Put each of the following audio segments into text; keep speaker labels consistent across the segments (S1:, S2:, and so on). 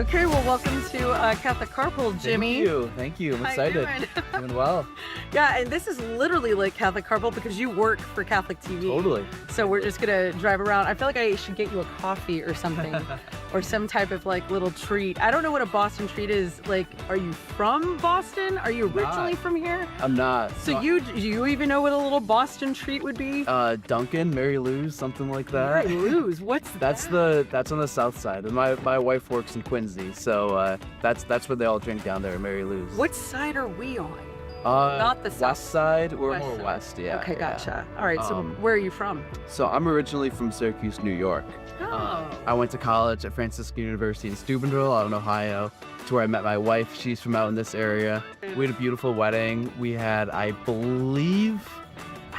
S1: Okay, well, welcome to Catholic Carpool, Jimmy.
S2: Thank you. I'm excited.
S1: How you doing?
S2: Doing well.
S1: Yeah, and this is literally like Catholic Carpool because you work for CatholicTV.
S2: Totally.
S1: So we're just gonna drive around. I feel like I should get you a coffee or something, or some type of like little treat. I don't know what a Boston treat is. Like, are you from Boston? Are you originally from here?
S2: I'm not.
S1: So do you even know what a little Boston treat would be?
S2: Dunkin', Mary Lou's, something like that.
S1: Mary Lou's. What's
S2: that's on the south side. And my wife works in Quincy, so that's where they all drink down there, Mary Lou's.
S1: What side are we on?
S2: Not
S1: the south.
S2: West side. We're
S1: West
S2: more
S1: side.
S2: west. Yeah.
S1: Okay,
S2: yeah.
S1: gotcha. All right. So where are you from?
S2: So I'm originally from Syracuse, New York.
S1: Oh.
S2: I went to college at Franciscan University in Steubenville out in Ohio. It's where I met my wife. She's from out in this area. We had a beautiful wedding. We had, I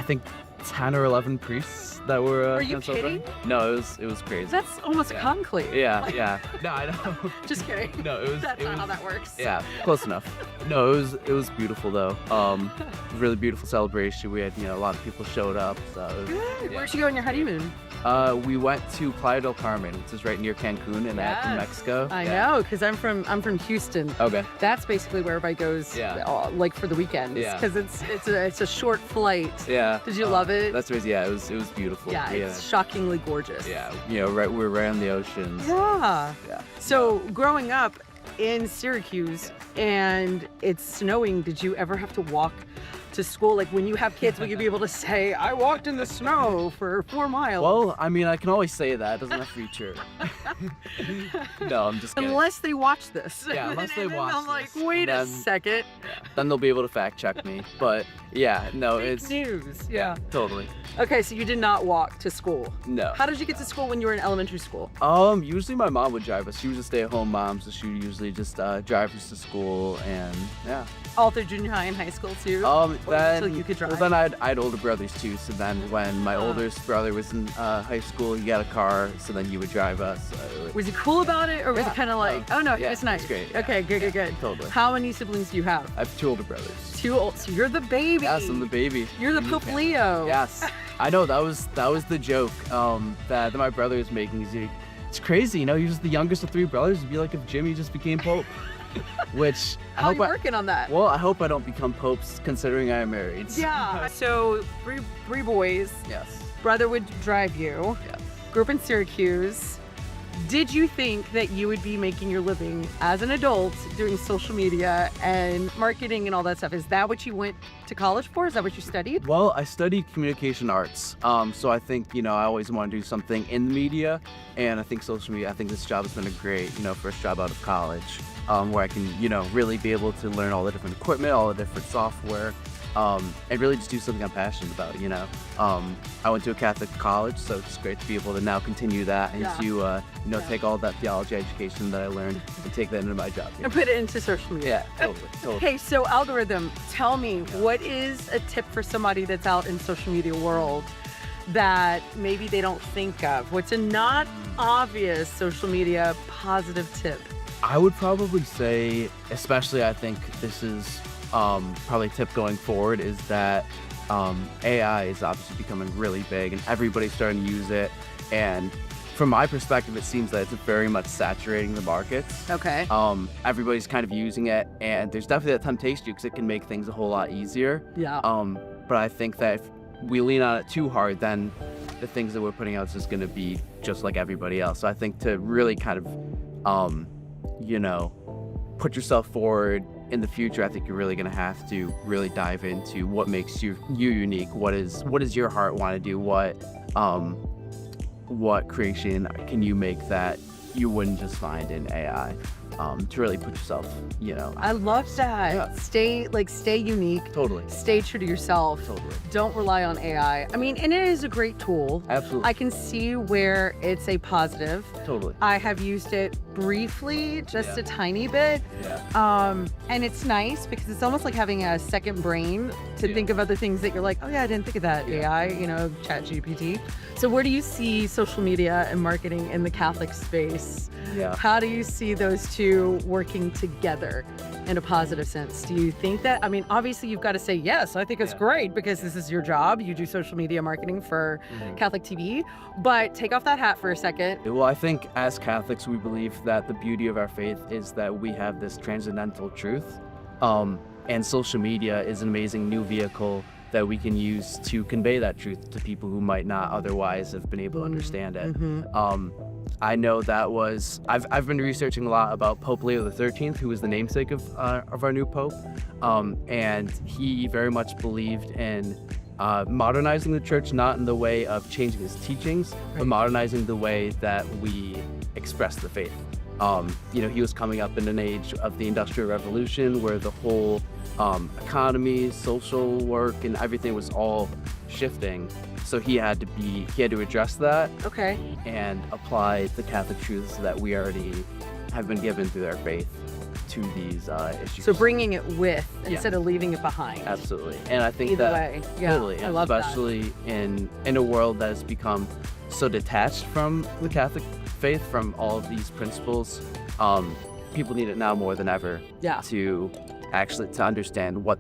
S2: think 10 or 11 priests that were
S1: Are you kidding?
S2: No, it was crazy.
S1: That's almost a conclave.
S2: Yeah, yeah. No, I know.
S1: Just kidding.
S2: No, it was.
S1: That's not how that works.
S2: Yeah, close enough. No, it was beautiful though. It was a really beautiful celebration. We had a lot of people showed up. So it was,
S1: Good.
S2: yeah.
S1: Where'd you go on your honeymoon?
S2: We went to Playa del Carmen, which is right near Cancun in Mexico.
S1: I know, because I'm from Houston.
S2: Okay.
S1: That's basically where everybody goes, like for the weekends, because it's a short flight.
S2: Yeah.
S1: Did you love it?
S2: That's crazy. Yeah, it was beautiful.
S1: Yeah, it's shockingly gorgeous.
S2: Yeah, we're right on the ocean.
S1: Yeah.
S2: Yeah.
S1: So growing up in Syracuse and it's snowing, did you ever have to walk to school? Like when you have kids, will you be able to say, I walked in the snow for 4 miles?
S2: Well, I mean, I can always say that. It doesn't have to be true. No, I'm just kidding.
S1: Unless they watch this.
S2: Yeah, unless they watch
S1: I'm like,
S2: this.
S1: wait a second.
S2: Yeah, then they'll be able to fact check me. But yeah, no,
S1: Fake news. Yeah.
S2: Totally.
S1: Okay, so you did not walk to school.
S2: No.
S1: How did you get to school when you were in elementary school?
S2: Usually my mom would drive us. She was a stay-at-home mom, so she would usually just drive us to school, and yeah.
S1: All through junior high and high school too?
S2: Then,
S1: so you could drive?
S2: Well, then I had older brothers too, so then when my oldest brother was in high school, he got a car, so then he would drive us.
S1: Was he cool about it, or was it kind of like, oh no, it's nice?
S2: It's great.
S1: Okay, good.
S2: Totally.
S1: How many siblings do you have?
S2: I have 2 older brothers.
S1: 2 old, so you're the baby.
S2: Yes, I'm the baby.
S1: You're the Pope Leo.
S2: Yes. I know, that was the joke that my brother was making. It's crazy, you're just the youngest of 3 brothers. It'd be like if Jimmy just became Pope. Which
S1: How are you working on that?
S2: Well, I hope I don't become popes, considering I am married.
S1: Yeah. So three boys.
S2: Yes.
S1: Brother would drive you.
S2: Yes.
S1: Grew up in Syracuse. Did you think that you would be making your living as an adult doing social media and marketing and all that stuff? Is that what you went to college for? Is that what you studied?
S2: Well, I studied communication arts. So I think, I always want to do something in the media, and I think social media, I think this job has been a great, first job out of college, where I can, really be able to learn all the different equipment, all the different software, and really just do something I'm passionate about, I went to a Catholic college, so it's great to be able to now continue that and to, take all that theology education that I learned and take that into my job.
S1: And put it into social media.
S2: Yeah, totally.
S1: Okay, so algorithm, tell me, what is a tip for somebody that's out in social media world that maybe they don't think of? What's a not obvious social media positive tip?
S2: I would probably say, especially I think this is probably a tip going forward, is that AI is obviously becoming really big and everybody's starting to use it. And from my perspective, it seems that it's very much saturating the markets.
S1: Okay.
S2: Everybody's kind of using it, and there's definitely that temptation because it can make things a whole lot easier.
S1: Yeah.
S2: But I think that if we lean on it too hard, then the things that we're putting out is just going to be just like everybody else. So I think to really kind of, put yourself forward in the future, I think you're really going to have to really dive into what makes you unique. What does your heart want to do? What creation can you make that you wouldn't just find in AI? To really put yourself,
S1: I love that.
S2: Yeah.
S1: Stay unique.
S2: Totally.
S1: Stay true to yourself.
S2: Totally.
S1: Don't rely on AI. I mean, and it is a great tool.
S2: Absolutely.
S1: I can see where it's a positive.
S2: Totally.
S1: I have used it briefly, just a tiny bit.
S2: Yeah.
S1: And it's nice because it's almost like having a second brain to think of other things that you're like, oh yeah, I didn't think of that. AI, ChatGPT. So where do you see social media and marketing in the Catholic space?
S2: Yeah.
S1: How do you see those two to working together in a positive sense? Do you think that, I mean, obviously you've got to say yes. I think it's great because this is your job. You do social media marketing for Catholic TV, but take off that hat for a second.
S2: Well, I think as Catholics, we believe that the beauty of our faith is that we have this transcendental truth. And social media is an amazing new vehicle that we can use to convey that truth to people who might not otherwise have been able to understand it. I know that was, I've been researching a lot about Pope Leo XIII, who was the namesake of our new Pope. And he very much believed in modernizing the church, not in the way of changing his teachings, but modernizing the way that we express the faith. You know, he was coming up in an age of the Industrial Revolution where the whole economy, social work, and everything was all shifting. So he had to address that and apply the Catholic truths that we already have been given through our faith to these issues.
S1: So bringing it with instead of leaving it behind.
S2: Absolutely. And I think
S1: Either
S2: that
S1: way.
S2: totally,
S1: I love
S2: especially in a world that has become so detached from the Catholic faith, from all of these principles, people need it now more than ever to understand what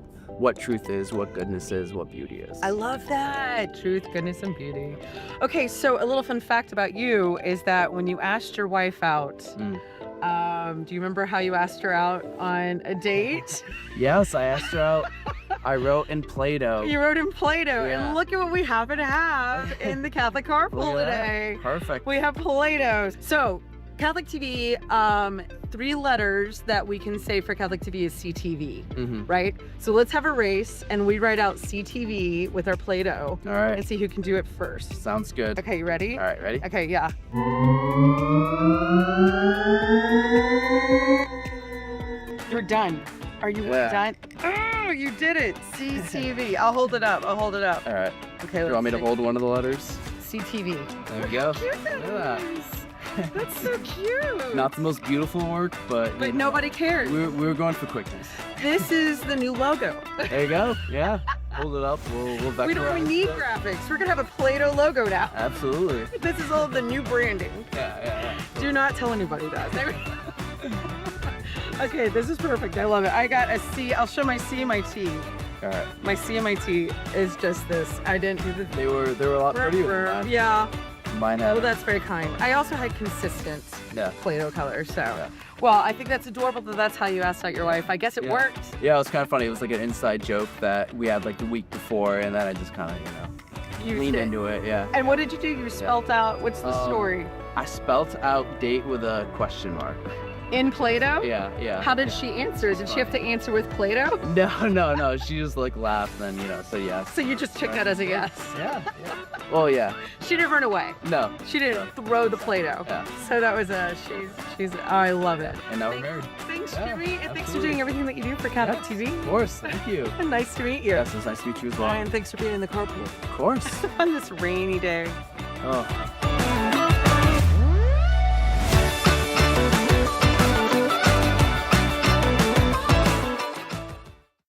S2: truth is, what goodness is, what beauty is.
S1: I love that. Truth, goodness, and beauty. Okay, so a little fun fact about you is that when you asked your wife out, do you remember how you asked her out on a date?
S2: Yes, I asked her out. I wrote in Play-Doh.
S1: You wrote in Play-Doh, and look at what we happen to have in the Catholic Carpool today.
S2: Perfect.
S1: We have Play-Doh. So, Catholic TV, 3 letters that we can say for Catholic TV is CTV, right? So let's have a race, and we write out CTV with our Play-Doh.
S2: All right.
S1: And see who can do it first.
S2: Sounds good.
S1: Okay, you ready?
S2: All right, ready?
S1: Okay, yeah. You're done. Are you done? Oh, you did it. CTV. I'll hold it up. All right. Okay,
S2: Do you want me to hold one of the letters?
S1: CTV.
S2: There we go.
S1: Cute that
S2: Look at that.
S1: is. That's so cute.
S2: Not the most beautiful work, but
S1: nobody cares.
S2: we were going for quickness.
S1: This is the new logo.
S2: There you go. Yeah. Hold it up. We'll vectorize.
S1: We don't even need graphics. We're gonna have a Play-Doh logo now.
S2: Absolutely.
S1: This is all the new branding.
S2: Yeah.
S1: Do not tell anybody that. Okay, this is perfect. I love it. I got a C. I'll show my C and my T.
S2: All right.
S1: My C and my T is just this. I didn't do the.
S2: They were a lot prettier than mine.
S1: Yeah.
S2: Mine had.
S1: Well, that's very kind. I also had consistent Play-Doh colors, so.
S2: Yeah.
S1: Well, I think that's adorable that that's how you asked out your wife. I guess it worked.
S2: Yeah, it was kind of funny. It was like an inside joke that we had like the week before, and then I just kind of, leaned into it. Yeah.
S1: And what did you do? You spelt out. What's the story?
S2: I spelt out date with a question mark.
S1: In Play-Doh?
S2: Yeah.
S1: How did she answer? Did she have to answer with Play-Doh?
S2: No. She just like laughed and said yes.
S1: So you just took that as a yes?
S2: Yeah. Well, yeah.
S1: She didn't run away.
S2: No.
S1: She didn't throw the Play-Doh.
S2: Yeah.
S1: So that was she's, oh, I love it.
S2: And now we're married.
S1: Thanks, Jimmy, and thanks for doing everything that you do for Catholic TV.
S2: Of course, thank you.
S1: And nice to meet you.
S2: Yes, it's nice to meet you as well.
S1: And thanks for being in the carpool.
S2: Of course.
S1: On this rainy day.
S2: Oh.